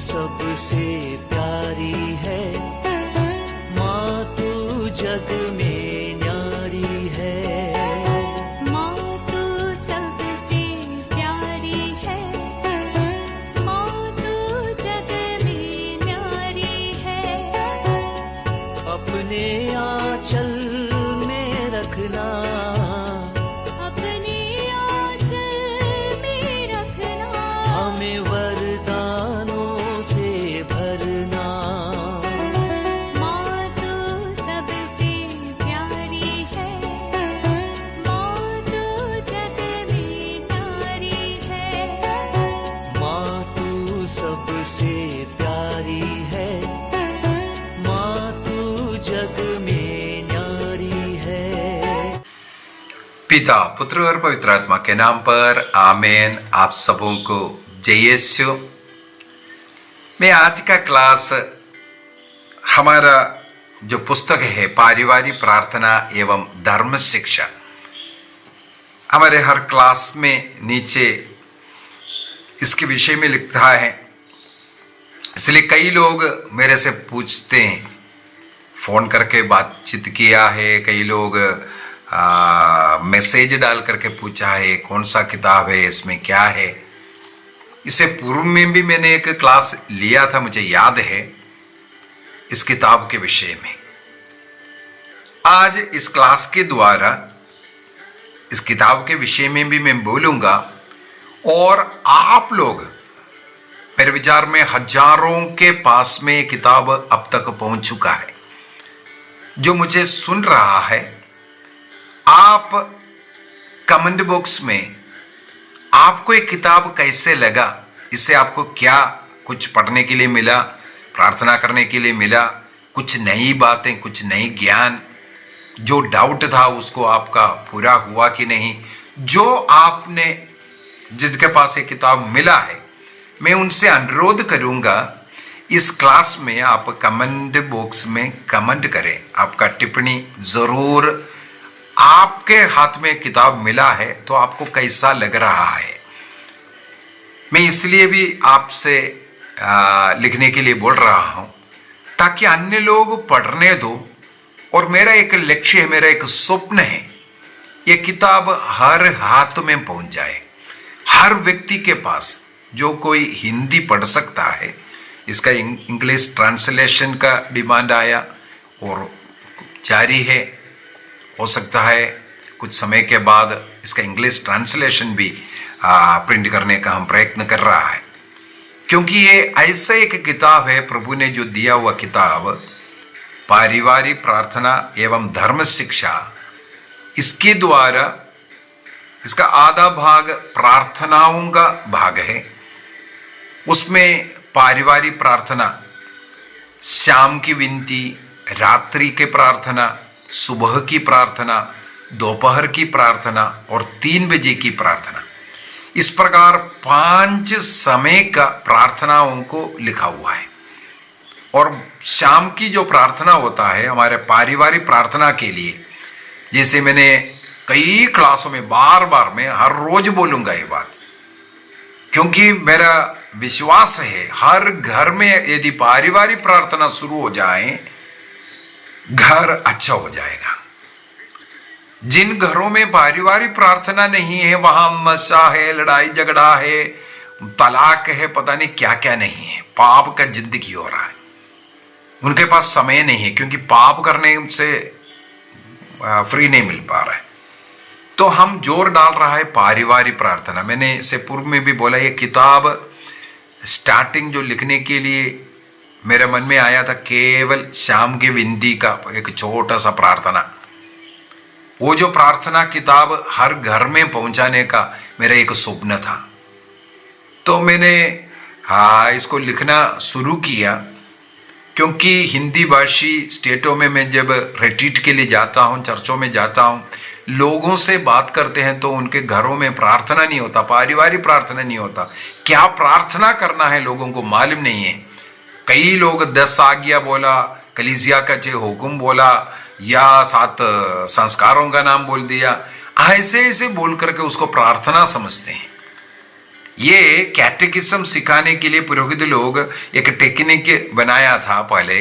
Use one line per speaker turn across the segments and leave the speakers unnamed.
सबसे प्यारी है, माँ तू जग में न्यारी है।
माँ तू सबसे प्यारी है, माँ तू जग में न्यारी है।
अपने आंचल में रखना,
अपने आंचल में रखना,
हमें वरदानों से भरना।
माँ तू सबसे प्यारी है, माँ तू जग में न्यारी है।
माँ तू सबसे प्यारी है, माँ तू जग में न्यारी है।
पिता, पुत्र और पवित्र आत्मा के नाम पर आमीन। आप सबों को जय यीशु। मैं आज का क्लास, हमारा जो पुस्तक है पारिवारिक प्रार्थना एवं धर्म शिक्षा, हमारे हर क्लास में नीचे इसके विषय में लिखता है। इसलिए कई लोग मेरे से पूछते हैं, फोन करके बातचीत किया है, कई लोग मैसेज डाल करके पूछा है कौन सा किताब है, इसमें क्या है। इससे पूर्व में भी मैंने एक क्लास लिया था, मुझे याद है, इस किताब के विषय में। आज इस क्लास के द्वारा इस किताब के विषय में भी मैं बोलूंगा, और आप लोग, मेरे विचार में हजारों के पास में ये किताब अब तक पहुंच चुका है। जो मुझे सुन रहा है, आप कमेंट बॉक्स में आपको एक किताब कैसे लगा, इससे आपको क्या कुछ पढ़ने के लिए मिला, प्रार्थना करने के लिए मिला, कुछ नई बातें, कुछ नई ज्ञान, जो डाउट था उसको आपका पूरा हुआ कि नहीं। जो आपने, जिसके पास एक किताब मिला है, मैं उनसे अनुरोध करूंगा इस क्लास में आप कमेंट बॉक्स में कमेंट करें, आपका टिप्पणी जरूर। आपके हाथ में किताब मिला है तो आपको कैसा लग रहा है। मैं इसलिए भी आपसे लिखने के लिए बोल रहा हूं ताकि अन्य लोग पढ़ने दो। और मेरा एक लक्ष्य है, मेरा एक स्वप्न है, ये किताब हर हाथ में पहुंच जाए, हर व्यक्ति के पास। जो कोई हिंदी पढ़ सकता है, इसका इंग्लिश ट्रांसलेशन का डिमांड आया और जारी है। हो सकता है कुछ समय के बाद इसका इंग्लिश ट्रांसलेशन भी प्रिंट करने का हम प्रयत्न कर रहा है, क्योंकि ये ऐसा एक किताब है, प्रभु ने जो दिया हुआ किताब, पारिवारिक प्रार्थना एवं धर्म शिक्षा। इसके द्वारा इसका आधा भाग प्रार्थनाओं का भाग है। उसमें पारिवारिक प्रार्थना, शाम की विनती, रात्रि के प्रार्थना, सुबह की प्रार्थना, दोपहर की प्रार्थना और 3 बजे की प्रार्थना, इस प्रकार 5 समय का प्रार्थनाओं को लिखा हुआ है। और शाम की जो प्रार्थना होता है हमारे पारिवारिक प्रार्थना के लिए, जैसे मैंने कई क्लासों में बार बार, मैं हर रोज बोलूंगा ये बात, क्योंकि मेरा विश्वास है हर घर में यदि पारिवारिक प्रार्थना शुरू हो जाए, घर अच्छा हो जाएगा। जिन घरों में पारिवारिक प्रार्थना नहीं है, वहां नशा है, लड़ाई झगड़ा है, तलाक है, पता नहीं क्या क्या नहीं है, पाप का जिंदगी हो रहा है। उनके पास समय नहीं है, क्योंकि पाप करने से फ्री नहीं मिल पा रहा है। तो हम जोर डाल रहा है पारिवारिक प्रार्थना। मैंने इससे पूर्व में भी बोला, ये किताब स्टार्टिंग जो लिखने के लिए मेरे मन में आया था, केवल शाम की विनती का एक छोटा सा प्रार्थना। वो जो प्रार्थना किताब हर घर में पहुंचाने का मेरा एक स्वप्न था। तो मैंने इसको लिखना शुरू किया, क्योंकि हिंदी भाषी स्टेटों में मैं जब रिट्रीट के लिए जाता हूँ, चर्चों में जाता हूँ, लोगों से बात करते हैं तो उनके घरों में प्रार्थना नहीं होता, पारिवारिक प्रार्थना नहीं होता। क्या प्रार्थना करना है लोगों को मालूम नहीं है। कई लोग 10 आज्ञा बोला, कलीसिया का 6 हुक्म बोला, या 7 संस्कारों का नाम बोल दिया, ऐसे ऐसे बोल करके उसको प्रार्थना समझते हैं। ये कैटेकिज्म सिखाने के लिए पुरोहित लोग एक टेक्निक बनाया था पहले,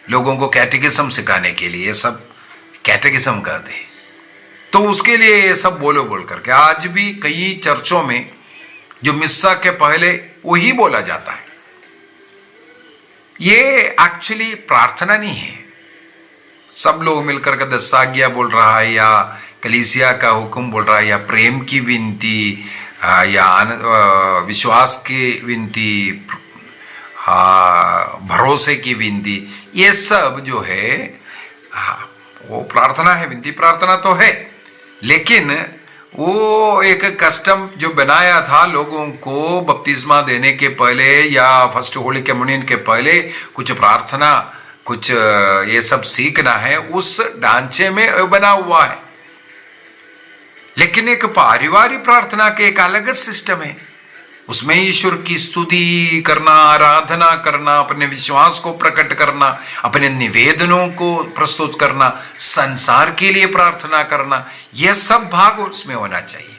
लोगों को कैटेकिज्म सिखाने के लिए सब कैटेकिज्म कहते हैं। तो उसके लिए ये सब बोल करके आज भी कई चर्चों में जो मिस्सा के पहले वही बोला जाता है। ये एक्चुअली प्रार्थना नहीं है। सब लोग मिलकर के 10 आज्ञा बोल रहा है, या कलीसिया का हुक्म बोल रहा है, या प्रेम की विनती, या विश्वास की विनती, भरोसे की विनती, ये सब जो है वो प्रार्थना है। विनती प्रार्थना तो है, लेकिन वो एक कस्टम जो बनाया था लोगों को बपतिस्मा देने के पहले या फर्स्ट होली कम्युनियन के पहले कुछ प्रार्थना, कुछ ये सब सीखना है, उस ढांचे में बना हुआ है। लेकिन एक पारिवारिक प्रार्थना के एक अलग सिस्टम है। उसमें ईश्वर की स्तुति करना, आराधना करना, अपने विश्वास को प्रकट करना, अपने निवेदनों को प्रस्तुत करना, संसार के लिए प्रार्थना करना, यह सब भाग उसमें होना चाहिए।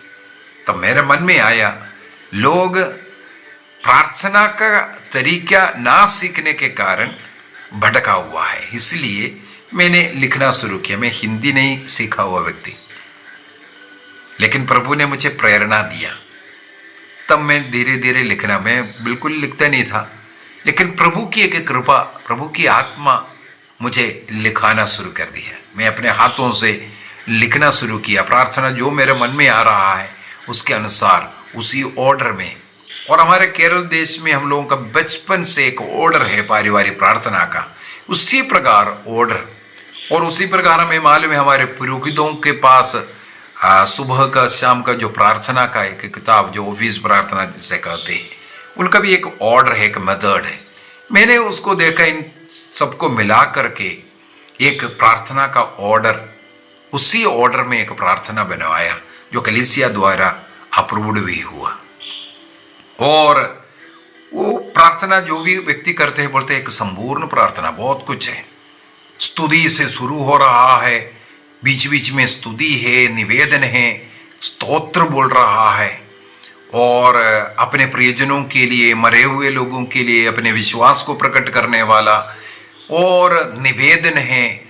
तो मेरे मन में आया, लोग प्रार्थना का तरीका ना सीखने के कारण भटका हुआ है, इसलिए मैंने लिखना शुरू किया। मैं हिंदी नहीं सीखा हुआ व्यक्ति, लेकिन प्रभु ने मुझे प्रेरणा दिया, तब मैं धीरे धीरे लिखना, मैं बिल्कुल लिखता नहीं था, लेकिन प्रभु की एक कृपा, प्रभु की आत्मा मुझे लिखाना शुरू कर दिया। मैं अपने हाथों से लिखना शुरू किया, प्रार्थना जो मेरे मन में आ रहा है उसके अनुसार, उसी ऑर्डर में। और हमारे केरल देश में हम लोगों का बचपन से एक ऑर्डर है पारिवारिक प्रार्थना का, उसी प्रकार ऑर्डर, और उसी प्रकार हमें मालूम है हमारे पुरोहितों के पास सुबह का शाम का जो प्रार्थना का एक किताब, जो ऑफिस प्रार्थना जिसे कहते हैं, उनका भी एक ऑर्डर है, एक मेथड है। मैंने उसको देखा, इन सबको मिला करके एक प्रार्थना का ऑर्डर, उसी ऑर्डर में एक प्रार्थना बनवाया जो कलीसिया द्वारा अप्रूव्ड भी हुआ। और वो प्रार्थना जो भी व्यक्ति करते हैं बोलते हैं एक संपूर्ण प्रार्थना, बहुत कुछ है। स्तुति से शुरू हो रहा है, बीच बीच में स्तुति है, निवेदन है, स्तोत्र बोल रहा है, और अपने प्रियजनों के लिए, मरे हुए लोगों के लिए अपने विश्वास को प्रकट करने वाला, और निवेदन है,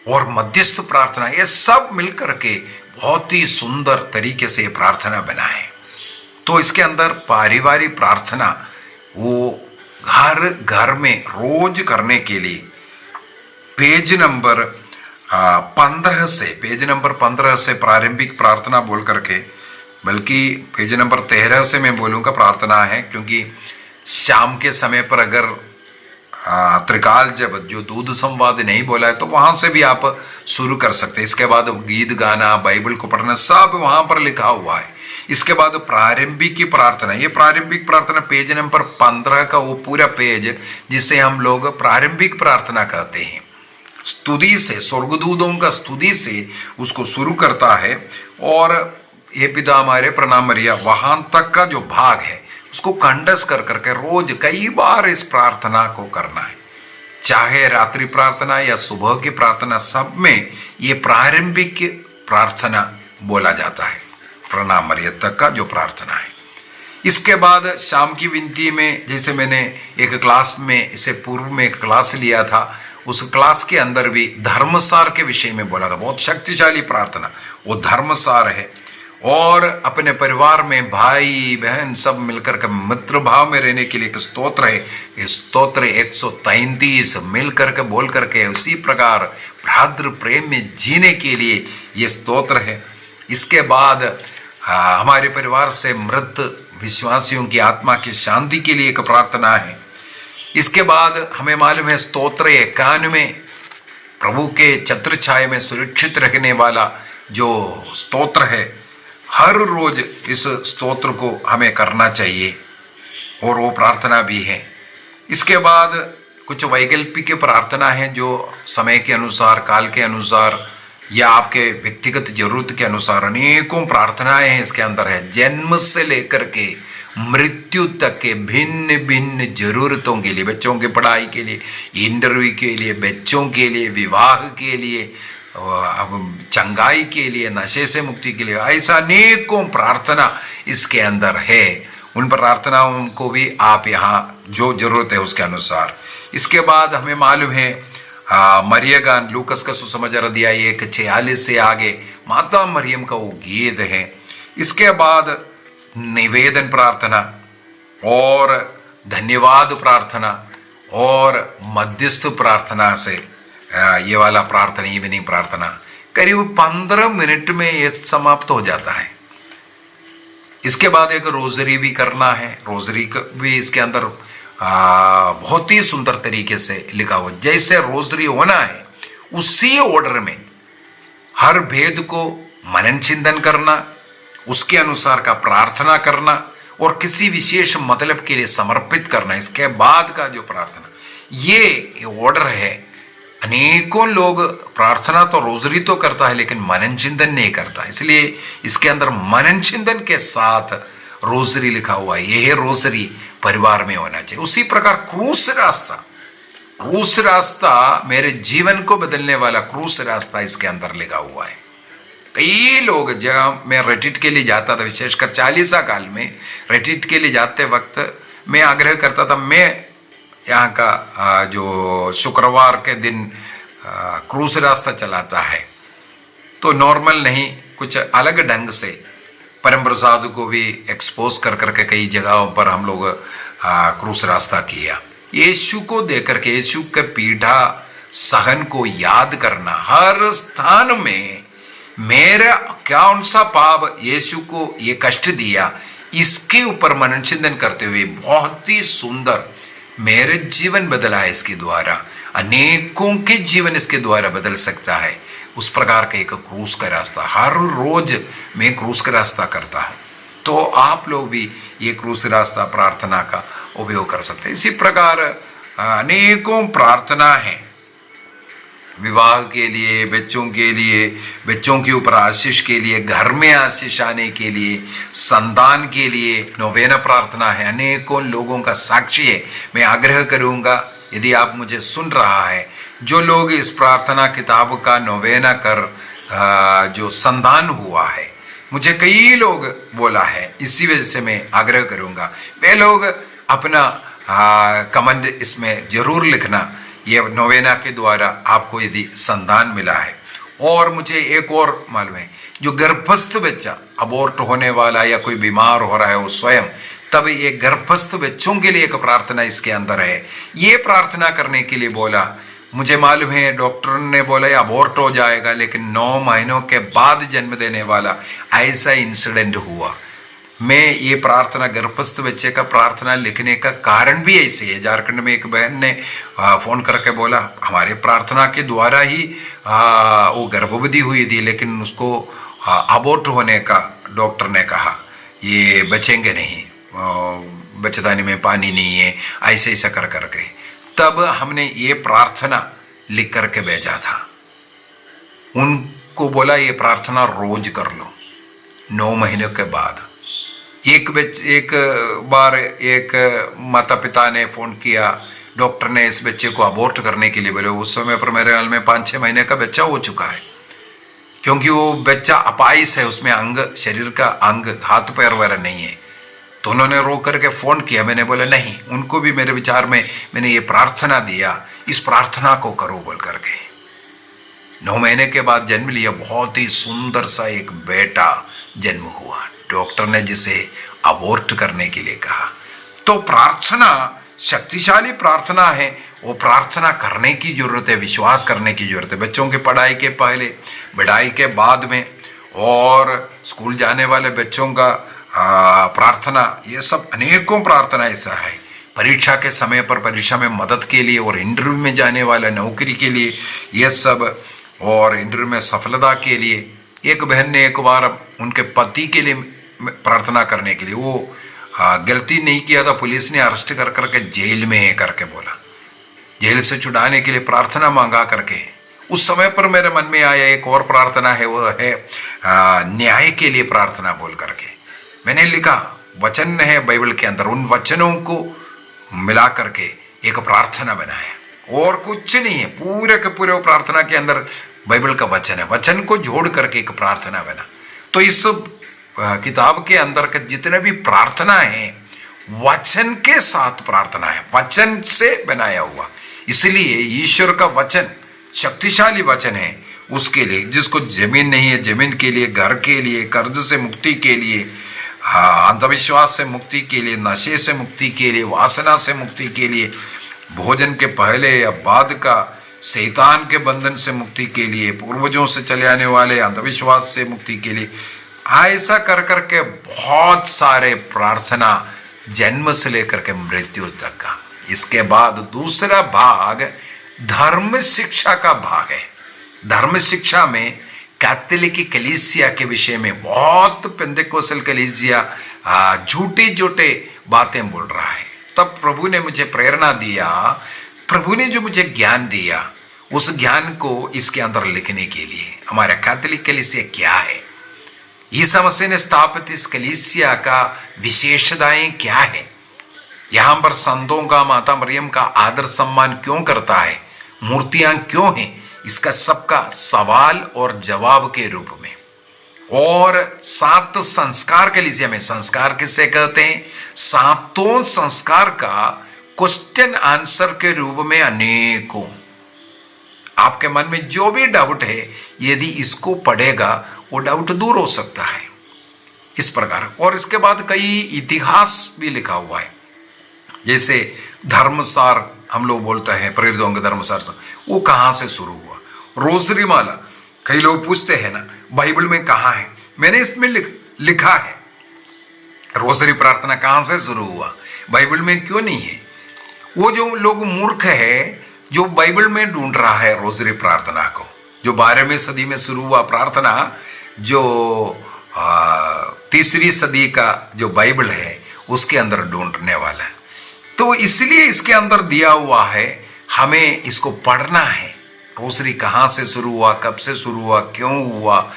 और मध्यस्थ प्रार्थना, ये सब मिलकर के बहुत ही सुंदर तरीके से प्रार्थना बना है। तो इसके अंदर पारिवारिक प्रार्थना वो घर घर में रोज करने के लिए पेज नंबर 15 से प्रारंभिक प्रार्थना बोल करके, बल्कि पेज नंबर 13 से मैं बोलूँगा प्रार्थना है, क्योंकि शाम के समय पर अगर त्रिकाल जब जो दूध संवाद नहीं बोला है तो वहाँ से भी आप शुरू कर सकते हैं। इसके बाद गीत गाना, बाइबल को पढ़ना, सब वहाँ पर लिखा हुआ है। इसके बाद प्रारंभिक की प्रार्थना, ये प्रारंभिक प्रार्थना पेज नंबर 15 का वो पूरा पेज जिसे हम लोग प्रारंभिक प्रार्थना कहते हैं, स्तुति से, स्वर्गदूतों का स्तुति से उसको शुरू करता है। और ये पिता हमारे प्रणाम मरिया, वहां तक का जो भाग है उसको कंडस कर करके रोज कई बार इस प्रार्थना को करना है, चाहे रात्रि प्रार्थना या सुबह की प्रार्थना, सब में ये प्रारंभिक प्रार्थना बोला जाता है, प्रणाम मरिया तक का जो प्रार्थना है। इसके बाद शाम की विनती में, जैसे मैंने एक क्लास में, इससे पूर्व में एक क्लास लिया था, उस क्लास के अंदर भी धर्मसार के विषय में बोला था। बहुत शक्तिशाली प्रार्थना वो धर्मसार है। और अपने परिवार में भाई बहन सब मिलकर के मित्र भाव में रहने के लिए एक स्तोत्र है, ये स्तोत्र 133 मिलकर के बोल करके उसी प्रकार भ्रातृ प्रेम में जीने के लिए ये स्तोत्र है। इसके बाद हमारे परिवार से मृत विश्वासियों की आत्मा की शांति के लिए एक प्रार्थना है। इसके बाद हमें मालूम है स्तोत्र 91 प्रभु के छत्र छाया में सुरक्षित रखने वाला जो स्तोत्र है, हर रोज इस स्तोत्र को हमें करना चाहिए और वो प्रार्थना भी है। इसके बाद कुछ वैकल्पिक प्रार्थना है जो समय के अनुसार, काल के अनुसार या आपके व्यक्तिगत जरूरत के अनुसार अनेकों प्रार्थनाएं हैं इसके अंदर है। जन्म से लेकर के मृत्यु तक के भिन्न भिन्न जरूरतों के लिए, बच्चों की पढ़ाई के लिए, इंटरव्यू के लिए, बच्चों के लिए, विवाह के लिए, चंगाई के लिए, नशे से मुक्ति के लिए, ऐसा अनेकों प्रार्थना इसके अंदर है। उन प्रार्थनाओं को भी आप यहाँ जो जरूरत है उसके अनुसार। इसके बाद हमें मालूम है मरियगान लूकस का सुसमाचार अध्याय 1:46 से आगे माता मरियम का वो गीत है। इसके बाद निवेदन प्रार्थना और धन्यवाद प्रार्थना और मध्यस्थ प्रार्थना से ये वाला प्रार्थना इवनिंग प्रार्थना करीब 15 मिनट में ये समाप्त हो जाता है। इसके बाद एक रोजरी भी करना है। रोजरी भी इसके अंदर बहुत ही सुंदर तरीके से लिखा हुआ, जैसे रोजरी होना है उसी ऑर्डर में हर भेद को मनन चिंतन करना, उसके अनुसार का प्रार्थना करना और किसी विशेष मतलब के लिए समर्पित करना। इसके बाद का जो प्रार्थना ये ऑर्डर है। अनेकों लोग प्रार्थना तो रोजरी तो करता है लेकिन मनन चिंतन नहीं करता, इसलिए इसके अंदर मनन चिंतन के साथ रोजरी लिखा हुआ है। यह रोजरी परिवार में होना चाहिए। उसी प्रकार क्रूस रास्ता मेरे जीवन को बदलने वाला क्रूस रास्ता इसके अंदर लिखा हुआ है। कई लोग, जब मैं रिट्रीट के लिए जाता था, विशेषकर 40 काल में रिट्रीट के लिए जाते वक्त मैं आग्रह करता था, मैं यहाँ का जो शुक्रवार के दिन क्रूस रास्ता चलाता है तो नॉर्मल नहीं, कुछ अलग ढंग से परम प्रसाद को भी एक्सपोज कर करके कई जगहों पर हम लोग क्रूस रास्ता किया। यीशु को देख करके, यीशु के पीढ़ा सहन को याद करना, हर स्थान में मेरा कौन सा पाप यीशु को ये कष्ट दिया, इसके ऊपर मनन चिंतन करते हुए बहुत ही सुंदर मेरे जीवन बदला है। इसके द्वारा अनेकों के जीवन इसके द्वारा बदल सकता है। उस प्रकार का एक क्रूस का रास्ता हर रोज मैं क्रूस का रास्ता करता हूँ, तो आप लोग भी ये क्रूस रास्ता प्रार्थना का उपयोग कर सकते हैं। इसी प्रकार अनेकों प्रार्थना है विवाह के लिए, बच्चों के लिए, बच्चों के ऊपर आशीष के लिए, घर में आशीष आने के लिए, संतान के लिए नोवेना प्रार्थना है। अनेकों लोगों का साक्षी है। मैं आग्रह करूंगा, यदि आप मुझे सुन रहा है, जो लोग इस प्रार्थना किताब का नोवेना कर जो संतान हुआ है, मुझे कई लोग बोला है, इसी वजह से मैं आग्रह करूंगा वे लोग अपना कमेंट इसमें जरूर लिखना। ये नोवेना के द्वारा आपको यदि संतान मिला है। और मुझे एक और मालूम है, जो गर्भस्थ बच्चा अबॉर्ट होने वाला या कोई बीमार हो रहा है वो स्वयं, तब ये गर्भस्थ बच्चों के लिए एक प्रार्थना इसके अंदर है। ये प्रार्थना करने के लिए बोला, मुझे मालूम है डॉक्टर ने बोला ये अबॉर्ट हो जाएगा, लेकिन 9 महीनों के बाद जन्म देने वाला ऐसा इंसिडेंट हुआ। मैं ये प्रार्थना गर्भस्थ बच्चे का प्रार्थना लिखने का कारण भी ऐसे है। झारखंड में एक बहन ने फोन करके बोला हमारे प्रार्थना के द्वारा ही वो गर्भवती हुई थी, लेकिन उसको अबॉर्ट होने का डॉक्टर ने कहा, ये बचेंगे नहीं, बच्चेदानी में पानी नहीं है, ऐसे ऐसा कर करके। तब हमने ये प्रार्थना लिख करके भेजा था। उनको बोला ये प्रार्थना रोज कर लो 9 महीने के बाद। एक बार एक माता पिता ने फ़ोन किया, डॉक्टर ने इस बच्चे को अबॉर्ट करने के लिए बोले। उस समय पर मेरे ख्याल में 5-6 महीने का बच्चा हो चुका है, क्योंकि वो बच्चा अपाइस है, उसमें अंग, शरीर का अंग, हाथ पैर वगैरह नहीं है। तो उन्होंने रो करके फ़ोन किया। मैंने बोला नहीं, उनको भी मेरे विचार में मैंने ये प्रार्थना दिया, इस प्रार्थना को करो बोल करके। 9 महीने के बाद जन्म लिया, बहुत ही सुंदर सा एक बेटा जन्म हुआ। डॉक्टर ने जिसे अबॉर्ट करने के लिए कहा। तो प्रार्थना शक्तिशाली प्रार्थना है, वो प्रार्थना करने की जरूरत है, विश्वास करने की जरूरत है। बच्चों की पढ़ाई के पहले, पढ़ाई के बाद में, और स्कूल जाने वाले बच्चों का प्रार्थना, ये सब अनेकों प्रार्थना ऐसा है। परीक्षा के समय पर परीक्षा में मदद के लिए, और इंटरव्यू में जाने वाला नौकरी के लिए, ये सब, और इंटरव्यू में सफलता के लिए। एक बहन ने एक बार उनके पति के लिए प्रार्थना करने के लिए, वो गलती नहीं किया था, पुलिस ने अरेस्ट कर करके जेल में है करके बोला, जेल से छुड़ाने के लिए प्रार्थना मांगा करके। उस समय पर मेरे मन में आया एक और प्रार्थना है, वो है न्याय के लिए प्रार्थना बोल करके। मैंने लिखा, वचन है बाइबल के अंदर, उन वचनों को मिला करके एक प्रार्थना बनाया, और कुछ नहीं है। पूरे के पूरे प्रार्थना के अंदर बाइबल का वचन है, वचन को जोड़ करके एक प्रार्थना बना। तो इस किताब के अंदर के जितने भी प्रार्थना हैं वचन के साथ प्रार्थना है, वचन से बनाया हुआ। इसलिए ईश्वर का वचन शक्तिशाली वचन है उसके लिए। जिसको जमीन नहीं है, जमीन के लिए, घर के लिए, कर्ज से मुक्ति के लिए, अंधविश्वास से मुक्ति के लिए, नशे से मुक्ति के लिए, वासना से मुक्ति के लिए, भोजन के पहले या बाद का शैतान के बंधन से मुक्ति के लिए, पूर्वजों से चले आने वाले अंधविश्वास से मुक्ति के लिए, ऐसा कर करके बहुत सारे प्रार्थना जन्म से लेकर के मृत्यु तक का। इसके बाद दूसरा भाग धर्म शिक्षा का भाग है। धर्म शिक्षा में कैथोलिक कलीसिया के विषय में बहुत पेंटेकोस्टल कलीसिया झूठी झूठे बातें बोल रहा है। तब प्रभु ने मुझे प्रेरणा दिया, प्रभु ने जो मुझे ज्ञान दिया उस ज्ञान को इसके अंदर लिखने के लिए। हमारा कैथोलिक कलीसिया क्या है, यीशु मसीह ने स्थापित इस कलीसिया का विशेषताएं क्या है, यहां पर संतों का, माता मरियम का आदर सम्मान क्यों करता है, मूर्तियां क्यों हैं, इसका सबका सवाल और जवाब के रूप में। और 7 संस्कार कलीसिया में, संस्कार किसे कहते हैं, 7 संस्कार का क्वेश्चन आंसर के रूप में अनेकों, आपके मन में जो भी डाउट है यदि इसको पढ़ेगा वो डाउट दूर हो सकता है, इस प्रकार। और इसके बाद कई इतिहास भी लिखा हुआ है, जैसे धर्मसार हम लोग बोलते हैं, प्रेरितों के धर्मसार, वो कहां से शुरू हुआ। रोजरी माला, कई लोग पूछते हैं ना बाइबल में कहां है, मैंने इसमें लिखा है रोजरी प्रार्थना कहां से शुरू हुआ, बाइबल में क्यों नहीं है। वो जो लोग मूर्ख है जो बाइबल में ढूंढ रहा है रोजरी प्रार्थना को, जो 12वीं सदी में शुरू हुआ प्रार्थना, जो 3री सदी का जो बाइबल है उसके अंदर ढूंढने वाला है। तो इसलिए इसके अंदर दिया हुआ है, हमें इसको पढ़ना है। रोजरी कहाँ से शुरू हुआ, कब से शुरू हुआ, क्यों हुआ,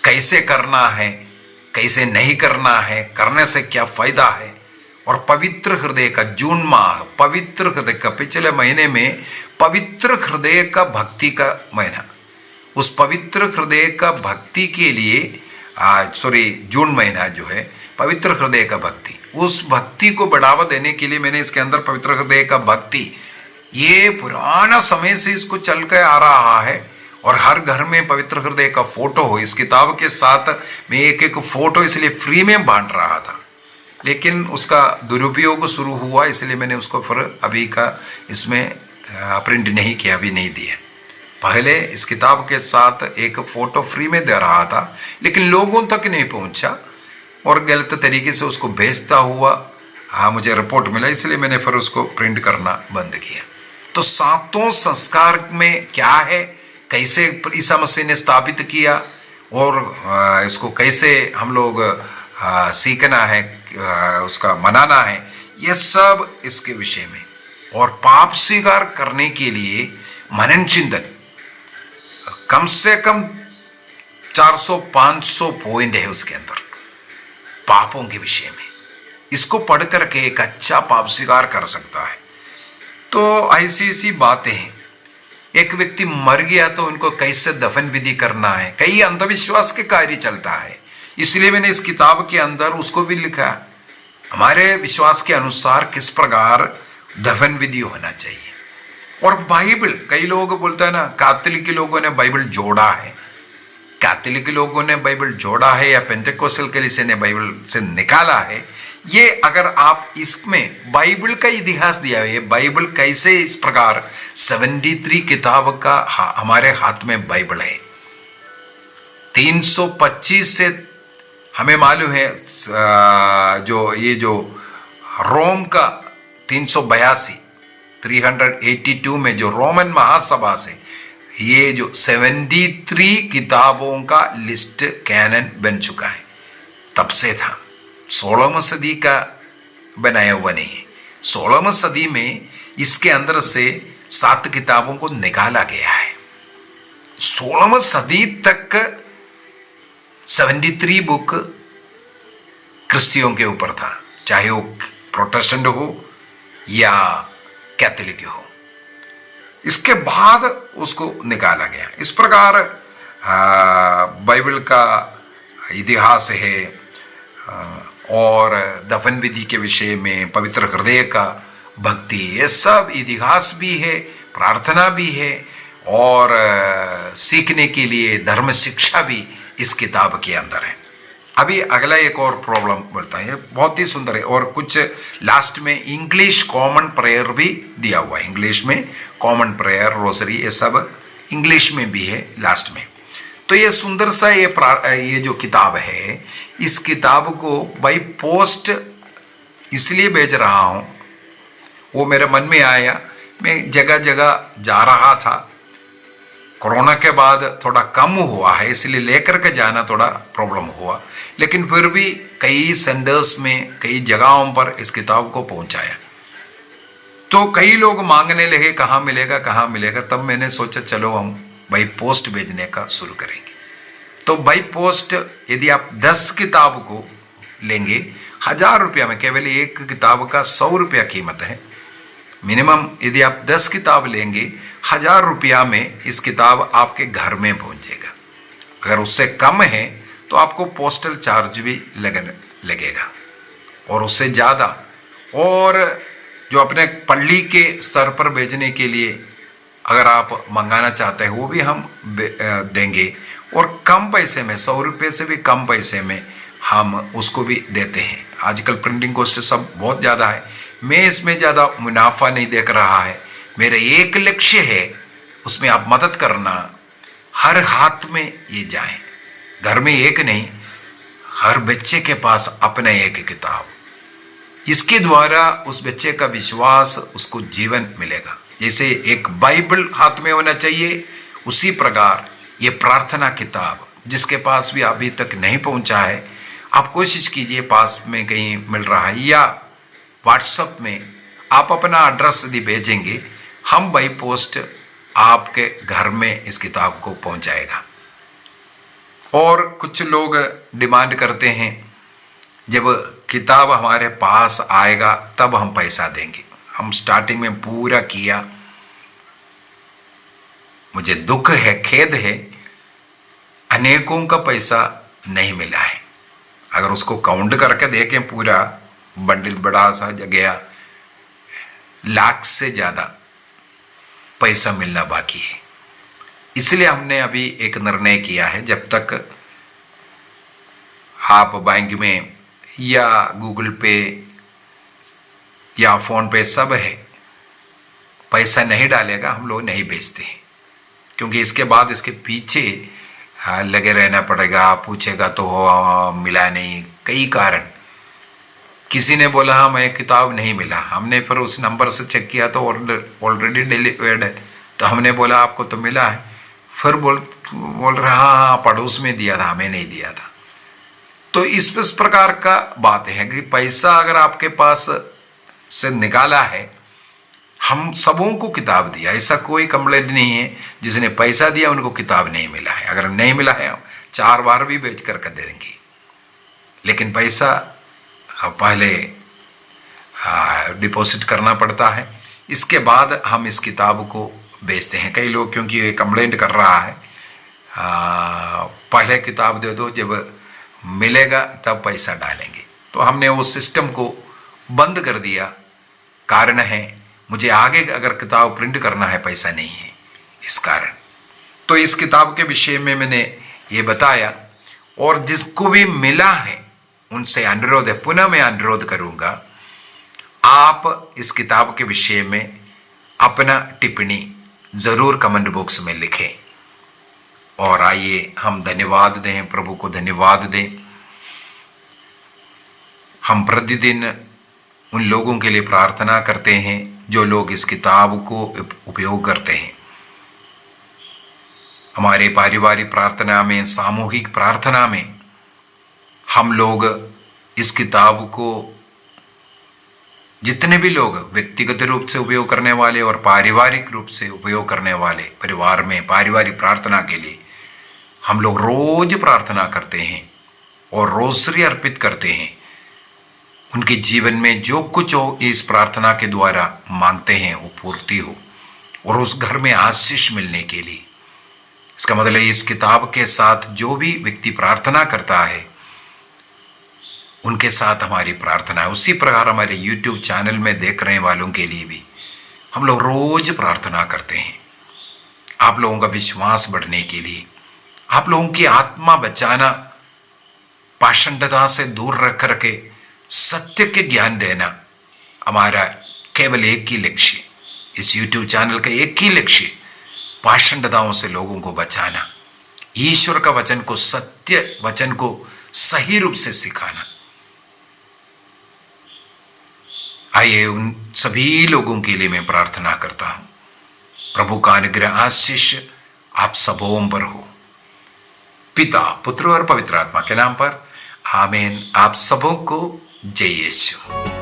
कैसे करना है, कैसे नहीं करना है, करने से क्या फायदा है। और पवित्र हृदय का जून माह, पवित्र हृदय का, पिछले महीने में पवित्र हृदय का भक्ति का महीना, उस पवित्र हृदय का भक्ति के लिए जून महीना जो है पवित्र हृदय का भक्ति, उस भक्ति को बढ़ावा देने के लिए मैंने इसके अंदर पवित्र हृदय का भक्ति, ये पुराना समय से इसको चल कर आ रहा है। और हर घर में पवित्र हृदय का फोटो हो, इस किताब के साथ मैं एक फोटो इसलिए फ्री में बांट रहा था, लेकिन उसका दुरुपयोग शुरू हुआ, इसलिए मैंने उसको फिर अभी का इसमें प्रिंट नहीं किया, अभी नहीं दिया। पहले इस किताब के साथ एक फोटो फ्री में दे रहा था, लेकिन लोगों तक नहीं पहुंचा और गलत तरीके से उसको भेजता हुआ मुझे रिपोर्ट मिला, इसलिए मैंने फिर उसको प्रिंट करना बंद किया। तो 7 संस्कार में क्या है, कैसे ईसा मसीह ने स्थापित किया और इसको कैसे हम लोग सीखना है, उसका मनाना है, यह सब इसके विषय में। और पाप स्वीकार करने के लिए मनन चिंतन कम से कम 400-500 पॉइंट है उसके अंदर पापों के विषय में। इसको पढ़ करके एक अच्छा पाप स्वीकार कर सकता है। तो ऐसी बातें हैं। एक व्यक्ति मर गया तो उनको कैसे दफन विधि करना है, कई अंधविश्वास के कार्य चलता है, इसलिए मैंने इस किताब के अंदर उसको भी लिखा, हमारे विश्वास के अनुसार किस प्रकार दफन विधि होना चाहिए। और बाइबल, कई लोग बोलते हैं ना कैथोलिक लोगों ने बाइबल जोड़ा है, कैथोलिक लोगों ने बाइबल जोड़ा है या पेंटेकोस्टल कलीसिया ने बाइबल से निकाला है। ये अगर आप इसमें बाइबल का इतिहास दिया है, बाइबल कैसे इस प्रकार 73 किताब का हमारे हाथ में बाइबल है, 325 से हमें मालूम है जो रोम का 382 में जो रोमन महासभा से ये जो 73 किताबों का लिस्ट कैनन बन चुका है, तब से था। 16वीं सदी का बनाया हुआ नहीं है, 16वीं सदी में इसके अंदर से 7 किताबों को निकाला गया है। 16वीं सदी तक 73 बुक क्रिश्चियों के ऊपर था, चाहे वो प्रोटेस्टेंट हो या कैथोलिक हो। इसके बाद उसको निकाला गया। इस प्रकार बाइबल का इतिहास है। और दफन विधि के विषय में, पवित्र हृदय का भक्ति, ये सब इतिहास भी है, प्रार्थना भी है और सीखने के लिए धर्म शिक्षा भी इस किताब के अंदर है। अभी अगला एक और प्रॉब्लम बोलता है, बहुत ही सुंदर है। और कुछ लास्ट में इंग्लिश कॉमन प्रेयर भी दिया हुआ है। इंग्लिश में कॉमन प्रेयर, रोसरी, ये सब इंग्लिश में भी है लास्ट में। तो ये सुंदर सा ये जो किताब है, इस किताब को बाई पोस्ट इसलिए भेज रहा हूँ, वो मेरे मन में आया। मैं जगह जगह जा रहा था, कोरोना के बाद थोड़ा कम हुआ है, इसलिए लेकर के जाना थोड़ा प्रॉब्लम हुआ, लेकिन फिर भी कई सेंटर्स में, कई जगहों पर इस किताब को पहुंचाया। तो कई लोग मांगने लगे कहाँ मिलेगा कहाँ मिलेगा। तब मैंने सोचा चलो हम बाई पोस्ट भेजने का शुरू करेंगे। तो बाई पोस्ट यदि आप 10 किताब को लेंगे 1000 रुपया में, केवल एक किताब का 100 रुपया कीमत है मिनिमम। यदि आप 10 किताब लेंगे 1000 रुपया में इस किताब आपके घर में पहुंच जाएगा। अगर उससे कम है तो आपको पोस्टल चार्ज भी लगेगा और उससे ज़्यादा। और जो अपने पल्ली के स्तर पर भेजने के लिए अगर आप मंगाना चाहते हैं वो भी हम देंगे, और कम पैसे में, 100 रुपये से भी कम पैसे में हम उसको भी देते हैं। आजकल प्रिंटिंग कॉस्ट सब बहुत ज़्यादा है, मैं इसमें ज़्यादा मुनाफा नहीं देख रहा है। मेरा एक लक्ष्य है, उसमें आप मदद करना। हर हाथ में ये जाए, घर में एक नहीं, हर बच्चे के पास अपना एक किताब। इसके द्वारा उस बच्चे का विश्वास, उसको जीवन मिलेगा। जैसे एक बाइबल हाथ में होना चाहिए, उसी प्रकार ये प्रार्थना किताब जिसके पास भी अभी तक नहीं पहुंचा है, आप कोशिश कीजिए पास में कहीं मिल रहा है, या व्हाट्सएप में आप अपना एड्रेस यदि भेजेंगे, हम बाई पोस्ट आपके घर में इस किताब को पहुंचाएगा। और कुछ लोग डिमांड करते हैं जब किताब हमारे पास आएगा तब हम पैसा देंगे। हम स्टार्टिंग में पूरा किया, मुझे दुख है, खेद है, अनेकों का पैसा नहीं मिला है। अगर उसको काउंट करके देखें, पूरा बंडल बड़ा सा गया, लाख से ज़्यादा पैसा मिलना बाकी है। इसलिए हमने अभी एक निर्णय किया है, जब तक आप बैंक में या गूगल पे या फ़ोन पे सब है, पैसा नहीं डालेगा, हम लोग नहीं बेचते हैं। क्योंकि इसके बाद इसके पीछे लगे रहना पड़ेगा, पूछेगा तो मिला नहीं, कई कारण। किसी ने बोला हाँ मैं किताब नहीं मिला, हमने फिर उस नंबर से चेक किया तो ऑलरेडी डिलीवर्ड है, तो हमने बोला आपको तो मिला है। फिर बोल रहा हाँ पड़ोस में दिया था, हमें नहीं दिया था। तो इस प्रकार का बात है कि पैसा अगर आपके पास से निकाला है, हम सबों को किताब दिया, ऐसा कोई कंप्लेंट नहीं है जिसने पैसा दिया उनको किताब नहीं मिला है। अगर नहीं मिला है 4 बार भी बेच कर दे देंगे, लेकिन पैसा पहले डिपॉजिट करना पड़ता है, इसके बाद हम इस किताब को बेचते हैं। कई लोग क्योंकि ये कंप्लेंट कर रहा है पहले किताब दे दो, जब मिलेगा तब पैसा डालेंगे, तो हमने वो सिस्टम को बंद कर दिया। कारण है मुझे आगे अगर किताब प्रिंट करना है, पैसा नहीं है इस कारण। तो इस किताब के विषय में मैंने ये बताया, और जिसको भी मिला है उनसे अनुरोध है, पुनः मैं अनुरोध करूंगा, आप इस किताब के विषय में अपना टिप्पणी जरूर कमेंट बॉक्स में लिखें। और आइए हम धन्यवाद दें, प्रभु को धन्यवाद दें। हम प्रतिदिन उन लोगों के लिए प्रार्थना करते हैं जो लोग इस किताब को उपयोग करते हैं। हमारे पारिवारिक प्रार्थना में, सामूहिक प्रार्थना में हम लोग इस किताब को, जितने भी लोग व्यक्तिगत रूप से उपयोग करने वाले और पारिवारिक रूप से उपयोग करने वाले, परिवार में पारिवारिक प्रार्थना के लिए हम लोग रोज प्रार्थना करते हैं और रोज़री अर्पित करते हैं। उनके जीवन में जो कुछ हो इस प्रार्थना के द्वारा मांगते हैं वो पूर्ति हो, और उस घर में आशीष मिलने के लिए। इसका मतलब इस किताब के साथ जो भी व्यक्ति प्रार्थना करता है उनके साथ हमारी प्रार्थना है। उसी प्रकार हमारे YouTube चैनल में देख रहे वालों के लिए भी हम लोग रोज प्रार्थना करते हैं, आप लोगों का विश्वास बढ़ने के लिए, आप लोगों की आत्मा बचाना, पाषंडता से दूर रख करके सत्य के ज्ञान देना हमारा केवल एक ही लक्ष्य। इस YouTube चैनल का एक ही लक्ष्य पाषंडताओं से लोगों को बचाना, ईश्वर का वचन को, सत्य वचन को सही रूप से सिखाना। आइए उन सभी लोगों के लिए मैं प्रार्थना करता हूं। प्रभु का अनुग्रह आशीष आप सबों पर हो, पिता, पुत्र और पवित्र आत्मा के नाम पर आमीन। आप सबों को जय यीशु।